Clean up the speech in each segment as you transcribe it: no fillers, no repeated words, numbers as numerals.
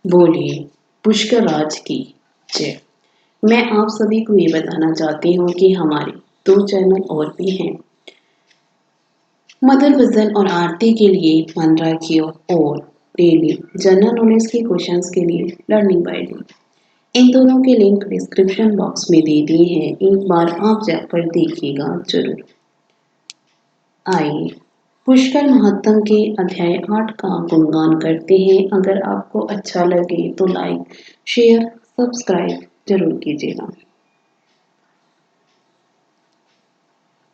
बोलिए पुष्कराज की जय। मैं आप सभी को ये बताना चाहती हूँ कि हमारे 2 चैनल और भी हैं। मदर भजन और आरती के लिए मन रखियो और डेली जनरल नॉलेज के क्वेश्चंस के लिए लर्निंग बाय डे। इन दोनों के लिंक डिस्क्रिप्शन बॉक्स में दे दिए हैं, एक बार आप जाकर देखिएगा जरूर। आइए पुष्कर महात्म के अध्याय 8 का गुणगान करते हैं। अगर आपको अच्छा लगे तो लाइक शेयर सब्सक्राइब जरूर कीजिएगा।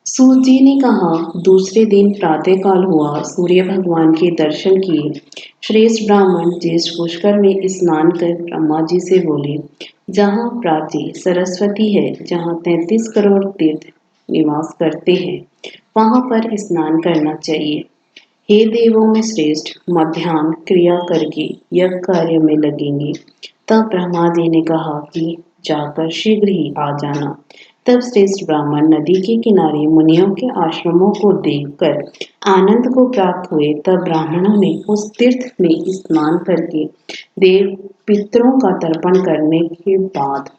सूत जी ने कहा, दूसरे दिन प्रातःकाल हुआ, सूर्य भगवान के दर्शन किए। श्रेष्ठ ब्राह्मण जिस पुष्कर में स्नान कर ब्रह्मा जी से बोले, जहाँ प्राची सरस्वती है, जहाँ 33 करोड़ तीर्थ निवास करते हैं, वहां पर स्नान करना चाहिए। हे देवों में श्रेष्ठ, मध्याह्न क्रिया करके यज्ञ कार्य में लगेंगे। तब ब्रह्मा जी ने कहा कि जाकर शीघ्र ही आ जाना। तब श्रेष्ठ ब्राह्मण नदी के किनारे मुनियों के आश्रमों को देखकर आनंद को प्राप्त हुए। तब ब्राह्मणों ने उस तीर्थ में स्नान करके देव पितरों का तर्पण करने के बाद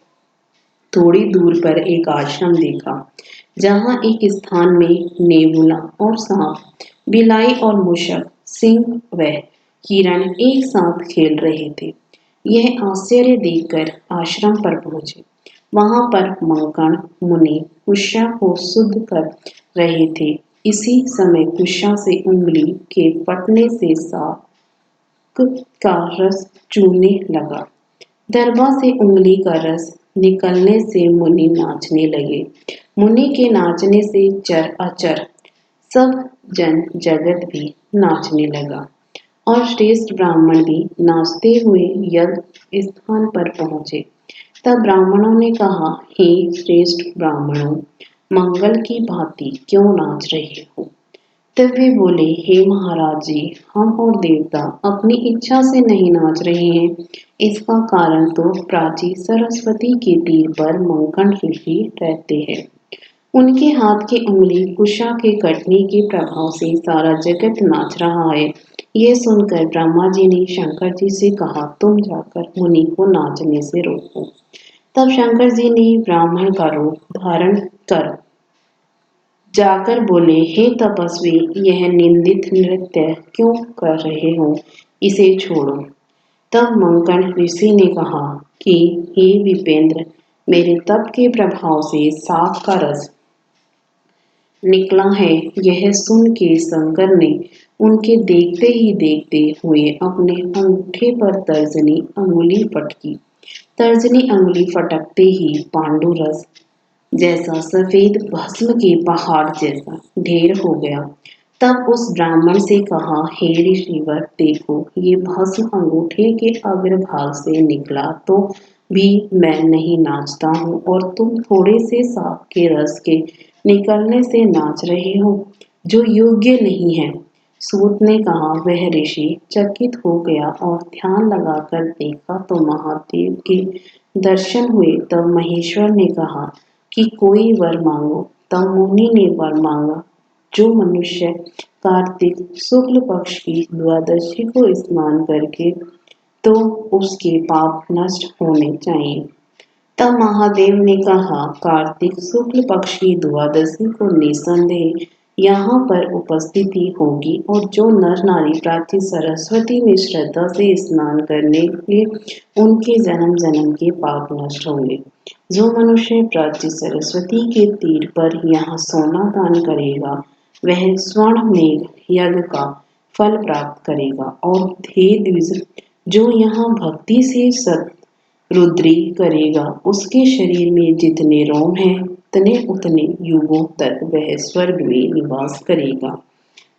थोड़ी दूर पर एक आश्रम देखा, जहाँ एक स्थान में नेबुला और सांप, बिलाई और मूषक, सिंह व हिरण एक साथ खेल रहे थे। यह आश्चर्य देखकर आश्रम पर पहुंचे। वहां पर मंकण मुनि कुशा को शुद्ध कर रहे थे। इसी समय कुशा से उंगली के फटने से सांप का रस चूने लगा। दरबा से उंगली का रस निकलने से मुनि नाचने लगे। मुनि के नाचने से चर अचर सब जन जगत भी नाचने लगा और श्रेष्ठ ब्राह्मण भी नाचते हुए यज्ञ स्थान पर पहुंचे। तब ब्राह्मणों ने कहा, हे श्रेष्ठ ब्राह्मणों, मंगल की भांति क्यों नाच रहे हो? तब वे बोले, हे महाराज जी, हम और देवता अपनी इच्छा से नहीं नाच रहे हैं। इसका कारण तो प्राची सरस्वती के तीर पर मंकन ऋषि रहते हैं। उनके हाथ की उंगली कुशा के कटने के प्रभाव से सारा जगत नाच रहा है। यह सुनकर ब्रह्मा जी ने शंकर जी से कहा, तुम जाकर मुनि को नाचने से रोको। तब शंकर जी ने ब्राह्मण का रूप धारण कर जाकर बोले, हे तपस्वी, यह निंदित नृत्य क्यों कर रहे हो? इसे छोड़ो। तब मंकण ऋषि ने कहा कि हे विपेंद्र, मेरे तप के प्रभाव से सांप का रस निकला है। यह सुन के शंकर ने उनके देखते ही देखते हुए अपने अंगूठे पर तर्जनी अंगुली पटकी। तर्जनी अंगुली फटकते ही पांडु रस जैसा सफेद भस्म के पहाड़ जैसा ढेर हो गया। तब उस ब्राह्मण से कहा, हे ऋषिवर, देखो, ये भस्म अंगूठे के अग्रभाग से निकला तो भी मैं नहीं नाचता हूँ, और तुम थोड़े से सांप के रस के निकलने से नाच रहे हो, जो योग्य नहीं है। सूत ने कहा, वह ऋषि चकित हो गया और ध्यान लगाकर देखा तो महादेव के दर्शन हुए। तब महेश्वर ने कहा कि कोई वर मांगो। तब मुनि ने वर मांगा, जो मनुष्य कार्तिक शुक्ल पक्ष की द्वादशी को स्नान करके तो उसके पाप नष्ट होने चाहिए। तब महादेव ने कहा, कार्तिक शुक्ल पक्ष की द्वादशी को निसंदेह यहाँ पर उपस्थिति होगी, और जो नर नारी प्राची सरस्वती में श्रद्धा से स्नान करने के उनके जन्म जन्म के पाप नष्ट होंगे। जो मनुष्य प्राची सरस्वती के तीर पर यहाँ सोना दान करेगा, वह स्वर्ण मेघ यज्ञ का फल प्राप्त करेगा। और हे द्विज, जो यहाँ भक्ति से सत रुद्री करेगा, उसके शरीर में जितने रोम हैं, उतने युगों तक वह स्वर्ग में निवास करेगा।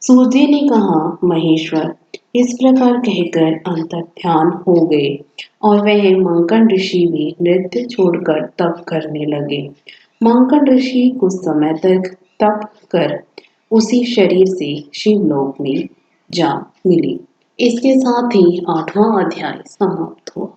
सूर्य ने कहा, महेश्वर, इस प्रकार कहकर अंतर्ध्यान हो गए और वह मंकण ऋषि भी नृत्य छोड़कर तप करने लगे। मंकण ऋषि कुछ समय तक तप कर उसी शरीर से शिवलोक में जा मिले। इसके साथ ही 8वां अध्याय समाप्त हुआ।